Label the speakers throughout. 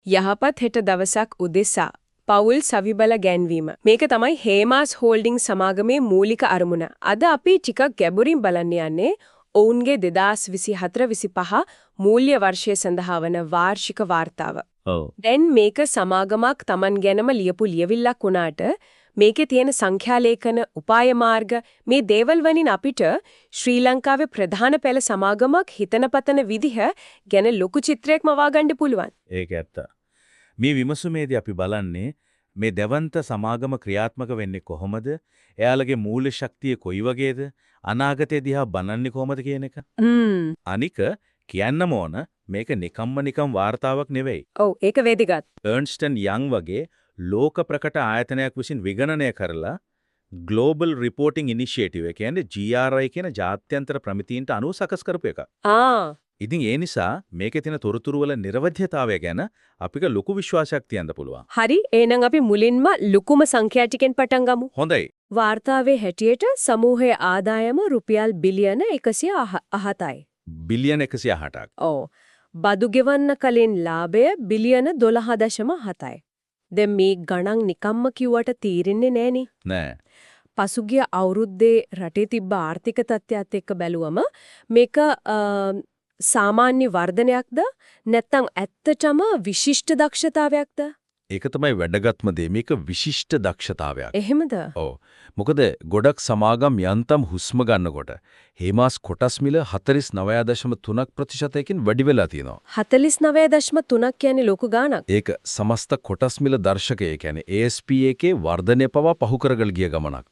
Speaker 1: යහපත් හෙට දවසක් උදෙසා පවුල් සවිබල ගැන්වීම. මේක තමයි හේමාස් හෝල්ඩින් සමාගමේ මූලික අරමුණ. අද අපි ටිකක් ගැඹුරින් බලන්න යන්නේ ඔවුන්ගේ 2024-25 මූල්‍ය වර්ෂය සඳහා වන වාර්ෂික වාර්තාව. දැන් මේක සමාගමක් Taman ගැනම ලියපු ලියවිල්ලක් වුණාට මේකේ තියෙන සංඛ්‍යාලේඛන උපාය මාර්ග මේ දේවල් වලින් අපිට ශ්‍රී ලංකාවේ ප්‍රධාන පෙළ සමාගමක් හිතනපතන විදිහ ගැන ලොකු චිත්‍රයක් මවා ගන්න පුළුවන්.
Speaker 2: ඒක ඇත්ත. මේ විමසුමේදී අපි බලන්නේ මේ දෙවන්ත සමාගම ක්‍රියාත්මක වෙන්නේ කොහොමද? එයාලගේ මූල්‍ය ශක්තිය කොයි වගේද? අනාගතය දිහා බලන්නේ කොහොමද කියන එක. අනික කියන්නම ඕන මේක නිකම් වාර්තාවක් නෙවෙයි.
Speaker 1: ඔව් ඒක වේදිකත්.
Speaker 2: Ernst & Young වගේ ලෝක ප්‍රකට ආයතනයක් විසින් විගණනය කරලා Global Reporting Initiative එක කියන්නේ GRI කියන ජාත්‍යන්තර ප්‍රමිතීන්ට අනුව සකස් කරපු එක. ඉතින් ඒ නිසා මේකේ තියෙන තොරතුරු වල නිර්වැද්‍යතාවය ගැන අපිට ලොකු විශ්වාසයක් තියන්න පුළුවන්.
Speaker 1: හරි එහෙනම් අපි මුලින්ම ලොකුම සංඛ්‍යා ටිකෙන් පටන් ගමු.
Speaker 2: හොඳයි.
Speaker 1: වාර්තාවේ හැටියට සමූහයේ ආදායම රුපියල් බිලියන 107යි.
Speaker 2: බිලියන 108ක්.
Speaker 1: ඔව්. බදු ගෙවන්න කලින් ලාභය බිලියන 12.7යි. දැන් මේ ගණන් නිකම්ම කිව්වට තීරෙන්නේ නෑනේ.
Speaker 2: නෑ.
Speaker 1: පසුගිය අවුරුද්දේ රටේ තිබ්බ ආර්ථික තත්ත්වයත් එක්ක බැලුවම මේක සාමාන්‍ය වර්ධනයක්ද නැත්නම් ඇත්තටම විශිෂ්ට දක්ෂතාවයක්ද?
Speaker 2: ඒක තමයි වැදගත්ම දේ. මේක විශිෂ්ට දක්ෂතාවයක්.
Speaker 1: එහෙමද?
Speaker 2: ඔව්. මොකද ගොඩක් සමාගම් යන්තම් හුස්ම ගන්නකොට හේමාස් කොටස් මිල 49.3%කින් වැඩි වෙලා තියෙනවා.
Speaker 1: 49.3ක් කියන්නේ ලොකු ගාණක්.
Speaker 2: ඒක සමස්ත කොටස් මිල දර්ශකය කියන්නේ ASP එකේ වර්ධනය පවා පහු කරගල ගිය ගමනක්.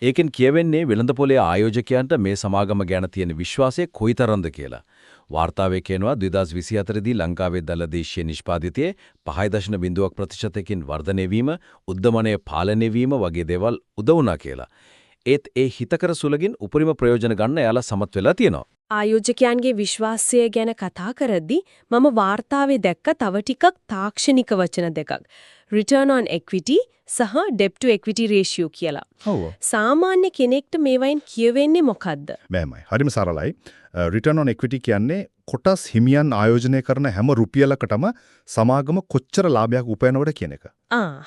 Speaker 2: ඒකෙන් කියවෙන්නේ වෙළඳපොලේ ආයෝජකයන්ට මේ සමාගම ගැන තියෙන විශ්වාසය කොයිතරම්ද කියලා. වාර්තාවේ කියනවා 2024 දී ලංකාවේ දලදේශීය නිෂ්පාදිතයේ 5.0%කින් වර්ධනය වීම, උද්දමනය පාලනය වීම වගේ දේවල් උදව් වුණා කියලා. ඒත් ඒ හිතකර සුලකින් උපරිම ප්‍රයෝජන ගන්න එයාලා සමත් වෙලා තියෙනවා.
Speaker 1: ආයෝජකයන්ගේ විශ්වාසය ගැන කතා කරද්දී මම වාර්තාවේ දැක්ක තව ටිකක් තාක්ෂණික වචන දෙකක්. return on equity සහ debt to equity ratio කියලා. සාමාන්‍ය කෙනෙක්ට මේවයින් කියවෙන්නේ මොකද්ද?
Speaker 3: මේමයි. හරිම සරලයි. return on equity කියන්නේ කොටස් හිමියන් ආයෝජනය කරන හැම රුපියලකටම සමාගම කොච්චර ලාභයක් උපයනවද කියන එක.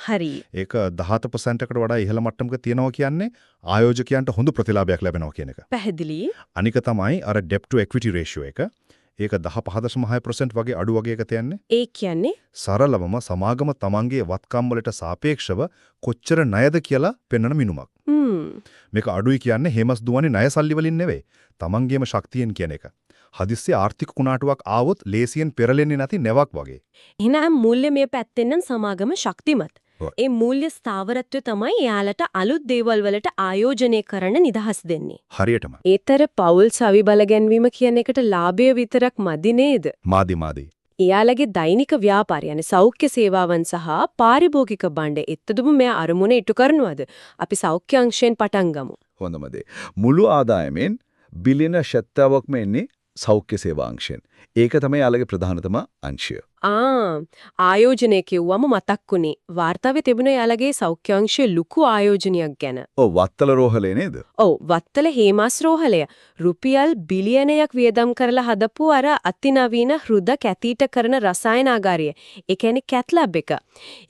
Speaker 1: හරි.
Speaker 3: ඒක 17%කට වඩා ඉහළ මට්ටමක තියෙනවා කියන්නේ ආයෝජකයන්ට හොඳ ප්‍රතිලාභයක් ලැබෙනවා කියන එක.
Speaker 1: පැහැදිලි.
Speaker 3: අනික තමයි අර debt to equity ratio එක. ඒක 15.6% වගේ අඩු වගේ එක තියන්නේ.
Speaker 1: ඒ කියන්නේ
Speaker 3: සරලවම සමාගම තමන්ගේ වත්කම් වලට සාපේක්ෂව කොච්චර ණයද කියලා පෙන්වන මිනුමක්. මේක අඩුයි කියන්නේ හේමස් දුවන්නේ ණය සල්ලි වලින් නෙවෙයි. තමන්ගේම ශක්තියෙන් කියන එක. හදිස්සිය ආර්ථික කුණාටුවක් ආවොත් ලේසියෙන් පෙරලෙන්නේ නැති නැවක් වගේ.
Speaker 1: එහෙනම් මූල්‍ය මේ පැත්තෙන් නම් සමාගම ශක්තිමත්. ඒ මූල්‍ය ස්ථාවරත්වය තමයි එයාලට අලුත් දේවල් වලට ආයෝජනය කරන්න නිදහස් දෙන්නේ.
Speaker 3: හරියටම.
Speaker 1: ඒතර පෞල් සවි බල ගැන්වීම කියන එකට ලාභය විතරක් මදි නේද?
Speaker 3: මාදි.
Speaker 1: එයාලගේ දෛනික ව්‍යාපාරය යන සෞඛ්‍ය සේවාවන් සහ පාරිභෝගික භාණ්ඩ එත්තදම මේ අරමුණ ඉටු කරනවද? අපි සෞඛ්‍ය අංශයෙන් පටන් ගමු.
Speaker 4: හොඳම දේ. මුළු ආදායමෙන් බිලියන 70ක්ම එන්නේ සෞඛ්‍ය සේවා අංශයෙන්. ඒක තමයි යාළගේ ප්‍රධානතම අංශය.
Speaker 1: ආයෝජනය කිව්වම මතක්ුනේ වාර්තාවේ තිබුණ යාළගේ සෞඛ්‍ය අංශයේ ලুকু ආයෝජනයක් ගැන.
Speaker 4: වත්තල රෝහලේ නේද?
Speaker 1: වත්තල හේමාස් රෝහලය. රුපියල් බිලියනයක් වියදම් කරලා හදපු අර අතිනවීන හෘද කැතීට කරන රසායනාගාරය. ඒ කියන්නේ කැත් ලැබ් එක.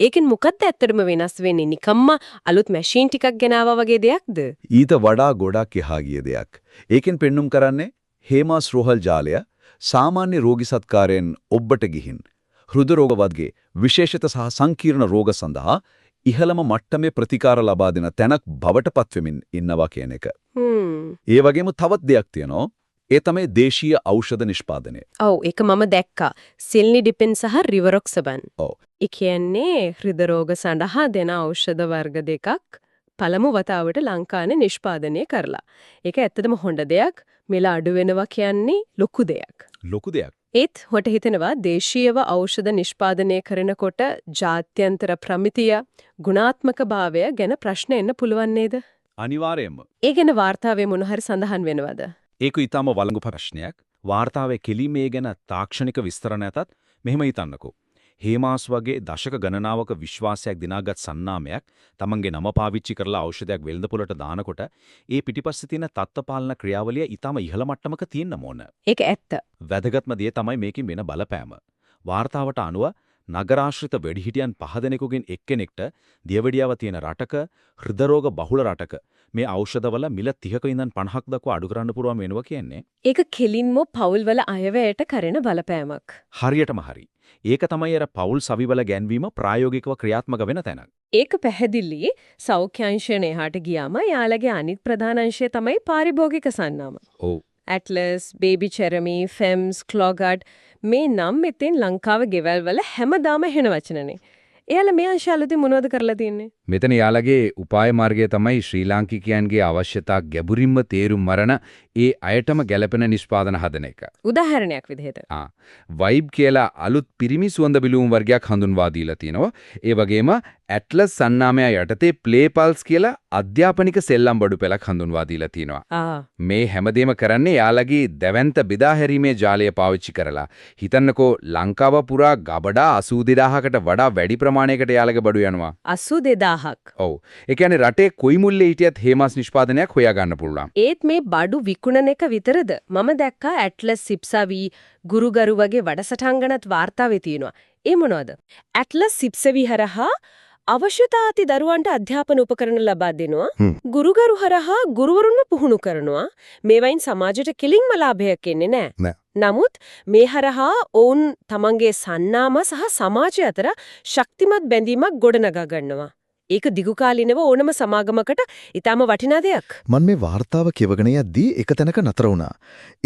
Speaker 1: ඒකෙන් මොකක්ද ඇත්තටම වෙනස් වෙන්නේ? නිකම්ම අලුත් මැෂින් ටිකක් ගෙනාවා වගේ දෙයක්ද?
Speaker 4: ඊට වඩා ගොඩක් එහා ගිය දෙයක්. ඒකෙන් පෙන්눔 කරන්නේ හේමාස් රෝහල් ජාලය සාමාන්‍ය රෝගී සත්කාරයෙන් ඔබට ගිහින් හෘද රෝග වර්ගයේ විශේෂිත සහ සංකීර්ණ රෝග සඳහා ඉහළම මට්ටමේ ප්‍රතිකාර ලබා දෙන තැනක් බවට පත්වෙමින් ඉන්නවා කියන එක. ඒ වගේම තවත් දෙයක් තියෙනවා. ඒ තමයි දේශීය ඖෂධ නිෂ්පාදනය.
Speaker 1: ඒක මම දැක්කා. සිල්නිඩිපින් සහ රිවරොක්සබන්. ඒ කියන්නේ හෘද රෝග සඳහා දෙන ඖෂධ වර්ග දෙකක් පළමු වතාවට ලංකාවේ නිෂ්පාදනය කරලා. ඒක ඇත්තටම හොඳ දෙයක්. මෙල අඩු වෙනවා කියන්නේ ලොකු දෙයක්. ඒත් හොට හිතෙනවා දේශීයව ඖෂධ නිෂ්පාදනය කරනකොට ජාත්‍යන්තර ප්‍රමිතිය ගුණාත්මක භාවය ගැන ප්‍රශ්න එන්න පුළුවන් නේද?
Speaker 2: අනිවාර්යයෙන්ම.
Speaker 1: ඒ ගැන වාර්තාවේ මොන හරි සඳහන් වෙනවද?
Speaker 2: ඒක ඊටම වළංගු ප්‍රශ්නයක්. වාර්තාවේ කෙලිමේ ගැන තාක්ෂණික විස්තර නැතත් මෙහෙම හිතන්නකෝ. හේමාස් වගේ දශක ගණනාවක විශ්වාසයක් දිනාගත් සන්නාමයක් තමන්ගේ නම පාවිච්චි කරලා ඖෂධයක් වෙළඳපොළට දානකොට ඒ පිටිපස්සේ තියෙන තත්ත්වපාලන ක්‍රියාවලිය ඊටම ඉහළ මට්ටමක තියෙන්න ඕන.
Speaker 1: ඒක ඇත්ත.
Speaker 2: වැදගත්ම දේ තමයි මේකෙන් වෙන බලපෑම. වාර්තාවට අනුව නගරාශ්‍රිත වැඩිහිටියන් 5 දෙනෙකුගෙන් එක්කෙනෙක්ට දියවැඩියාව තියෙන රටක හෘදරෝග බහුල රටක මේ ඖෂධවල මිල 30ක ඉඳන් 50ක් දක්වා අඩු කරන්න පුළුවන් වෙනවා කියන්නේ.
Speaker 1: ඒක කෙලින්ම පවුල්වල අයවැයට කරන බලපෑමක්.
Speaker 2: හරියටම හරි. ඒක තමයි අර පෞල් සවිවල ගැන්වීම ප්‍රායෝගිකව ක්‍රියාත්මක වෙන තැන.
Speaker 1: ඒක පැහැදිලි. සෞඛ්‍යාංශයෙන් එහාට ගියාම යාළගේ අනිත් ප්‍රධාන අංශය තමයි පාරිභෝගික සන්නාම.
Speaker 2: ඔව්.
Speaker 1: ඇට්ලස්, බේබි චෙරමි, ෆෙම්ස්, ක්ලොගට් මේ නම් මෙතෙන් ලංකාවේ ගෙවල් වල හැමදාම හෙන වචනනේ. එයාලා මේ අංශ අලුතින් මොනවද කරලා තියන්නේ?
Speaker 5: මෙතන යාළගේ උපාය මාර්ගය තමයි ශ්‍රී ලාංකිකයන්ගේ අවශ්‍යතා ගැඹුරින්ම තේරුම් මරණ ඒ අයටම ගැළපෙන නිෂ්පාදන හදන එක.
Speaker 1: උදාහරණයක් විදිහට.
Speaker 5: වයිබ් කියලා අලුත් පිරිමි සුවඳ බිලූම් වර්ගයක් හඳුන්වා දීලා තිනවා. ඒ වගේම ඇට්ලස් සන්නාමය යටතේ ප්ලේ පල්ස් කියලා අධ්‍යාපනික සෙල්ලම් බඩු පෙළක් හඳුන්වා දීලා තිනවා. මේ හැමදේම කරන්නේ යාළගේ දැවැන්ත බෙදා හැරීමේ ජාලය පාවිච්චි කරලා. හිතන්නකෝ ලංකාව පුරා ගබඩා 82000කට වඩා වැඩි ප්‍රමාණයකට යාළගේ බඩු යනවා.
Speaker 1: 82000ක්.
Speaker 5: ඔව්. ඒ කියන්නේ රටේ කොයි මුල්ලේ හිටියත් හේමාස් නිෂ්පාදනයක් හොයා ගන්න පුළුවන්.
Speaker 1: ඒත් මේ බඩු විකුණන එක විතරද? මම දැක්කා ඇට්ලස් සිප්සවි ගුරුගරු වගේ වැඩසටහන් වාර්තාවේ තියෙනවා. ඒ මොනවද? ඇට්ලස් සිප්සවි හරහා අවශ්‍යතාති දරුවන්ට අධ්‍යාපන උපකරණ ලබා දෙනවා. ගුරුගරු හරහා ගුරුවරුන්ව පුහුණු කරනවා. මේවයින් සමාජයට කෙලින්ම ලාභයක් එන්නේ නැහැ. නමුත් මේ හරහා ඔවුන් තමන්ගේ සන්නාම සහ සමාජය අතර ශක්තිමත් බැඳීමක් ගොඩනගා ගන්නවා. ඒක දිගුකාලීනව ඕනම සමාගමකට ඊටම වටිනා දෙයක්.
Speaker 6: මම මේ වார்த்தාව කියවගෙන යද්දී එක තැනක නතර වුණා.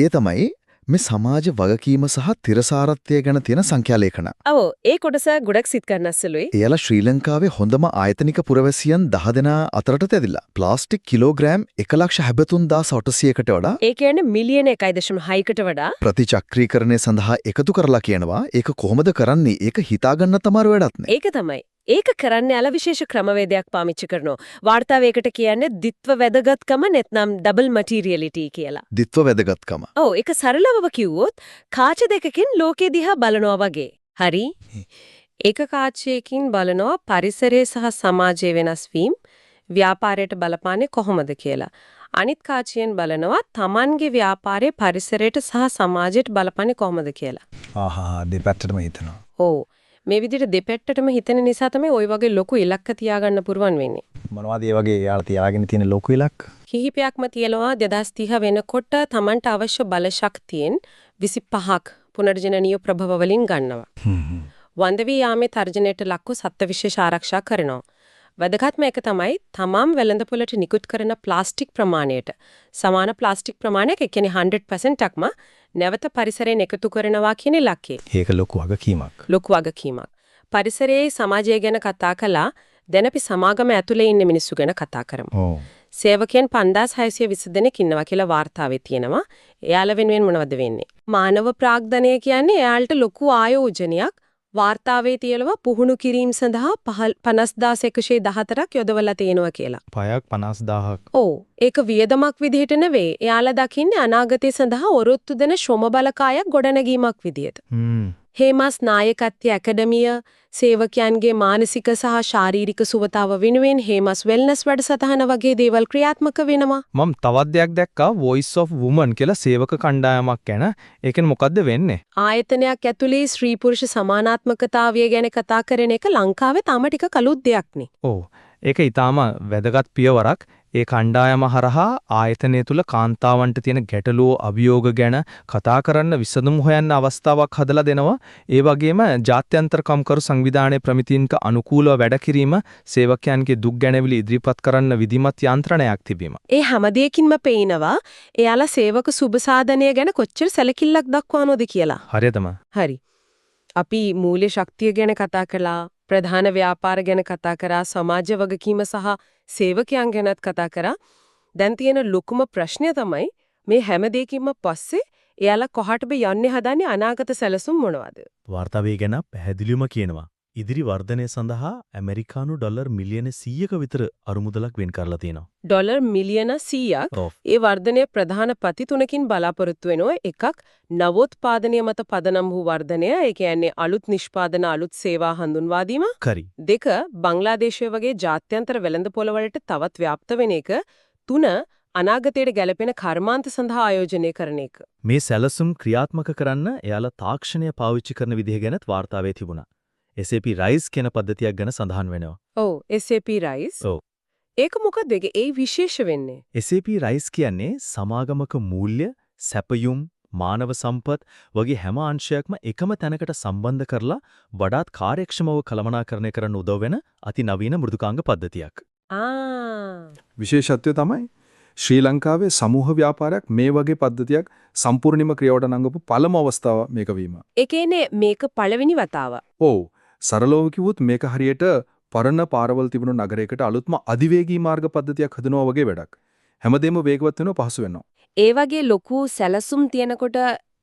Speaker 6: ඒ තමයි මේ සමාජ වගකීම සහ තිරසාරත්වය ගැන තියෙන සංඛ්‍යා ලේඛන.
Speaker 1: ඔව් ඒ කොටස ගොඩක් සිත් කරනස්සලුයි.
Speaker 6: එයාලා ශ්‍රී ලංකාවේ හොඳම ආයතනික පුරවැසියන් 10 දෙනා අතරට තැදිලා. ප්ලාස්ටික් කිලෝග්‍රෑම් 1,73,800කට වඩා.
Speaker 1: ඒ කියන්නේ මිලියන 1.6කට වඩා.
Speaker 6: ප්‍රතිචක්‍රීකරණය සඳහා එකතු කරලා කියනවා. ඒක කොහොමද කරන්නේ? ඒක හිතාගන්න තමාරු වැඩක් නේ.
Speaker 1: ඒක තමයි. ඒක කරන්නේ අල විශේෂ ක්‍රමවේදයක් පාවිච්චි කරනවා. වාර්තාවේකට කියන්නේ ද්විත්ව වැදගත්කම නැත්නම් ඩබල් මටීරියලිටි කියලා.
Speaker 6: ද්විත්ව වැදගත්කම.
Speaker 1: ඔව් ඒක සරලව කිව්වොත් කාච දෙකකින් ලෝකෙ දිහා බලනවා වගේ. හරි? ඒක කාචයකින් බලනවා පරිසරය සහ සමාජයේ වෙනස් වීම ව්‍යාපාරයට බලපාන්නේ කොහොමද කියලා. අනිත් කාචයෙන් බලනවා Tamanගේ ව්‍යාපාරයේ පරිසරයට සහ සමාජයට බලපාන්නේ කොහොමද කියලා.
Speaker 7: දෙපැත්තටම හිතනවා.
Speaker 1: ඔව්. මේ විදිහට දෙපැත්තටම හිතන නිසා තමයි ওই වගේ ලොකු ඉලක්ක තියාගන්න පුරුවන් වෙන්නේ.
Speaker 7: මොනවද ඒ වගේ යාලා තියාගෙන තියෙන ලොකු ඉලක්ක?
Speaker 1: කිහිපයක්ම තියනවා 2030 වෙනකොට Tamanට අවශ්‍ය බල ශක්තියෙන් 25ක් පුනර්ජනනීය ප්‍රභව වලින් ගන්නවා. වන්දවි යාමේ තර්ජනයට ලක්ව සත්ත්ව විශේෂ ආරක්ෂා කරනවා. වැදගත්ම එක තමයි තමම් වෙළඳපොළට නිකුත් කරන ප්ලාස්ටික් ප්‍රමාණයට සමාන ප්ලාස්ටික් ප්‍රමාණයක් ඒ කියන්නේ 100%ක්ම නැවත පරිසරයෙන් එකතු කරනවා කියන ඉලක්කය.
Speaker 7: ඒක ලොකු වගකීමක්.
Speaker 1: ලොකු වගකීමක්. පරිසරයේ සමාජය ගැන කතා කළා දැන් අපි සමාගම ඇතුලේ ඉන්න මිනිස්සු ගැන කතා කරමු.
Speaker 7: ඔව්.
Speaker 1: සේවකයන් 5620 දෙනෙක් ඉන්නවා කියලා වාර්තාවේ තියෙනවා. එයාලා වෙනුවෙන් මොනවද වෙන්නේ? මානව ප්‍රාග්ධනය කියන්නේ එයාලට ලොකු ආයෝජනයක්. වාර්තාවේ තියලව පුහුණු කිරීම සඳහා 50114ක් යොදවලා තියෙනවා කියලා.
Speaker 7: පයක් 50000ක්.
Speaker 1: ඔව්. ඒක වියදමක් විදිහට නෙවෙයි. එයාලා දකින්නේ අනාගතය සඳහා ඔරොත්තු දෙන ශ්‍රම බලකායක් ගොඩනැගීමක් විදිහට. හේමාස් නායකත්වයේ ඇකඩමිය සේවකයන්ගේ මානසික සහ ශාරීරික සුවතාව වෙනුවෙන් හේමාස් වෙල්නස් වැඩසටහන වගේ දේවල් ක්‍රියාත්මක වෙනවා.
Speaker 7: මම තවත් දෙයක් දැක්කා Voice of Women කියලා සේවක කණ්ඩායමක් ගැන. ඒකෙන් මොකද්ද වෙන්නේ?
Speaker 1: ආයතනයක් ඇතුලේ ස්ත්‍රී පුරුෂ සමානාත්මකතාවය ගැන කතා කරන එක ලංකාවේ තාම ටික කලුත් දෙයක් නේ.
Speaker 7: ඔව්. ඒක ඊටාම වැදගත් පියවරක්. ඒ කණ්ඩායම හරහා ආයතනය තුල කාන්තාවන්ට තියෙන ගැටලුව අභියෝග ගැන කතා කරන්න විසඳුම් හොයන්න අවස්ථාවක් හදලා දෙනවා. ඒ වගේම ජාත්‍යන්තර කම්කරු සංවිධානයේ ප්‍රමිතීන්ට අනුකූලව වැඩ කිරීම සේවකයන්ගේ දුක් ගැනවිලි ඉදිරිපත් කරන්න විධිමත් යන්ත්‍රණයක් තිබීම.
Speaker 1: ඒ හැම දෙයකින්ම පේනවා එයාලා සේවක සුබසාධනය ගැන කොච්චර සැලකිල්ලක් දක්වනවද කියලා.
Speaker 7: හරියටම.
Speaker 1: හරි. අපි මූල්‍ය ශක්තිය ගැන කතා කළා. ප්‍රධාන ව්‍යාපාර ගැන කතා කරා. සමාජ වගකීම සහ සේවකයන් ගැනත් කතා කරා. දැන් තියෙන ලොකුම ප්‍රශ්නය තමයි මේ හැම දෙයකින්ම පස්සේ එයාලා කොහටද යන්නේ හදන්නේ අනාගත සැලසුම් මොනවද?
Speaker 8: වාර්තාවේ ගැන පැහැදිලිවම කියනවා. ඉදිරි වර්ධනය සඳහා ඇමරිකානු ඩොලර් මිලියන 100ක විතර අරුමුදලක් වෙන් කරලා තියෙනවා.
Speaker 1: ඩොලර් මිලියන 100ක්. ඒ වර්ධනය ප්‍රධාන පති තුනකින් බලාපොරොත්තු වෙනවා. එකක් නවෝත්පාදනය මත පදනම් වූ වර්ධනය. ඒ කියන්නේ අලුත් නිෂ්පාදන අලුත් සේවා හඳුන්වා දීම.
Speaker 8: කරි.
Speaker 1: දෙක බංග්ලාදේශය වගේ ජාත්‍යන්තර වෙළඳපොළ වලට තවත් ව්‍යාප්ත වෙන එක. තුන අනාගතයට ගැලපෙන කර්මාන්ත සඳහා ආයෝජනය කරන එක.
Speaker 8: මේ සැලසුම් ක්‍රියාත්මක කරන්න එයාලා තාක්ෂණය පාවිච්චි කරන විදිහ ගැනත් වාර්තාවේ තිබුණා. SAP රයිස් කියන පද්ධතියක් ගැන සඳහන් වෙනවා.
Speaker 1: ඔව් SAP රයිස්.
Speaker 8: ඔව්.
Speaker 1: ඒක මොකක්ද ඒ විශේෂ වෙන්නේ?
Speaker 8: SAP රයිස් කියන්නේ සමාගමක මූල්‍ය, සැපයුම්, මානව සම්පත් වගේ හැම අංශයක්ම එකම තැනකට සම්බන්ධ කරලා වඩාත් කාර්යක්ෂමව කළමනාකරණය කරන්න උදව් වෙන අතිනවීන මෘදුකාංග පද්ධතියක්.
Speaker 9: විශේෂත්වය තමයි ශ්‍රී ලංකාවේ සමූහ ව්‍යාපාරයක් මේ වගේ පද්ධතියක් සම්පූර්ණයෙන්ම ක්‍රියාවට නංගපු පළමු අවස්ථාව මේක වීම.
Speaker 1: ඒ කියන්නේ මේක පළවෙනි වතාව.
Speaker 9: ඔව්. සරලව කිව්වොත් මේක හරියට පරණ පාරවල් තිබුණු නගරයකට අලුත්ම අධිවේගී මාර්ග පද්ධතියක් හදනවා වගේ වැඩක්. හැමදේම වේගවත් වෙනවා පහසු වෙනවා.
Speaker 1: ඒ වගේ ලොකු සැලසුම් තියනකොට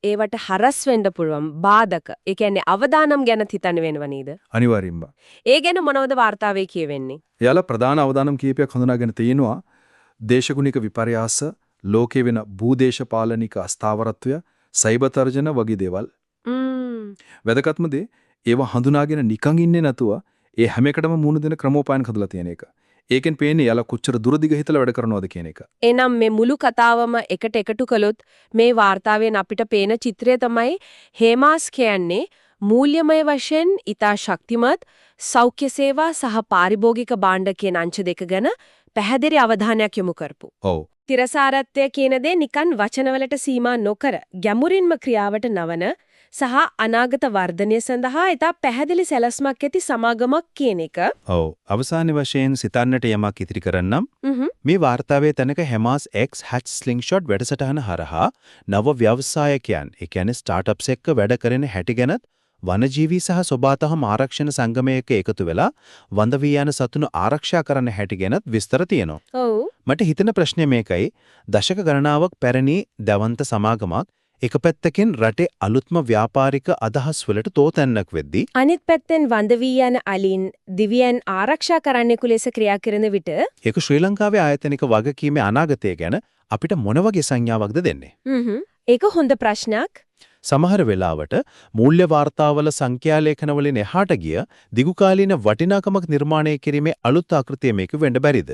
Speaker 1: ඒවට හරස් වෙන්න පුළුවන් බාධක. ඒ කියන්නේ අවදානම් ගැන හිතන්න වෙනව නේද?
Speaker 9: අනිවාර්යෙන්ම.
Speaker 1: ඒ ගැන මොනවද වාර්තාවේ කියවෙන්නේ?
Speaker 9: එයාලා ප්‍රධාන අවදානම් කීපයක් හඳුනාගෙන තියෙනවා. දේශගුණික විපර්යාස, ලෝකේ වෙන භූදේශපාලනික අස්ථාවරත්වය, සයිබර් තර්ජන වගේ දේවල්. වැදගත්ම දේ ඒවා හඳුනාගෙන නිකන් ඉන්නේ නැතුව ඒ හැම එකටම මුහුණ දෙන ක්‍රමෝපායන් හදලා තියෙන එක. ඒකෙන් පේන්නේ යාලා කොච්චර දුරදිග හිතලා වැඩ කරනවද කියන එක.
Speaker 1: එනම් මේ මුළු කතාවම එකට එකතු කළොත් මේ වාර්තාවෙන් අපිට පේන චිත්‍රය තමයි හේමාස් කියන්නේ මූල්‍යමය වශයෙන් ඊතා ශක්තිමත් සෞඛ්‍ය සේවා සහ පාරිභෝගික භාණ්ඩ කියන අංශ දෙක ගැන පැහැදිලි අවධානයක් යොමු කරපු.
Speaker 9: ඔව්.
Speaker 1: තිරසාරත්වය කියන දේ නිකන් වචනවලට සීමා නොකර ගැඹුරින්ම ක්‍රියාවට නවන සහ අනාගත වර්ධනය සඳහා ඉතා පැහැදිලි සැලැස්මක් ඇති සමාගමක් කියන එක.
Speaker 10: ඔව්. අවසාන වශයෙන් සිතන්නට යමක් ඉතිරි කරන්නම්. මේ වාර්තාවේ තැනක හැමාස් X hatch slingshot වැඩසටහන හරහා නව ව්‍යවසායකයන්, ඒ කියන්නේ ස්ටාර්ට්අප්ස් එක්ක වැඩ කරන හැටි ගැනත් වනජීවී සහ සොබාතහම ආරක්ෂණ සංගමයක එකතු වෙලා වඳ වී යන සතුන් ආරක්ෂා කරන හැටි ගැනත් විස්තර තියෙනවා.
Speaker 1: ඔව්.
Speaker 10: මට හිතෙන ප්‍රශ්නේ මේකයි. දශක ගණනාවක් පැරණි දවන්ත සමාගමක් එක පැත්තකින් රටේ අලුත්ම ව්‍යාපාරික අදහස් වලට තෝතැන්නක් වෙද්දී
Speaker 1: අනිත් පැත්තෙන් වඳ වී යන අලින් දිව්‍යයන් ආරක්ෂා කරන්නෙකු ලෙස ක්‍රියා කරන විට
Speaker 10: ඒක ශ්‍රී ලංකාවේ ආයතනික වගකීමේ අනාගතය ගැන අපිට මොන වගේ සංඥාවක්ද දෙන්නේ?
Speaker 1: ඒක හොඳ ප්‍රශ්නයක්.
Speaker 10: සමහර වෙලාවට මූල්‍ය වාර්තාවල සංඛ්‍යා ලේඛන වලින් එහාට ගිය දිගුකාලීන වටිනාකමක් නිර්මාණය කිරීමේ අලුත් ආකෘතිය මේක වෙන්න බැරිද?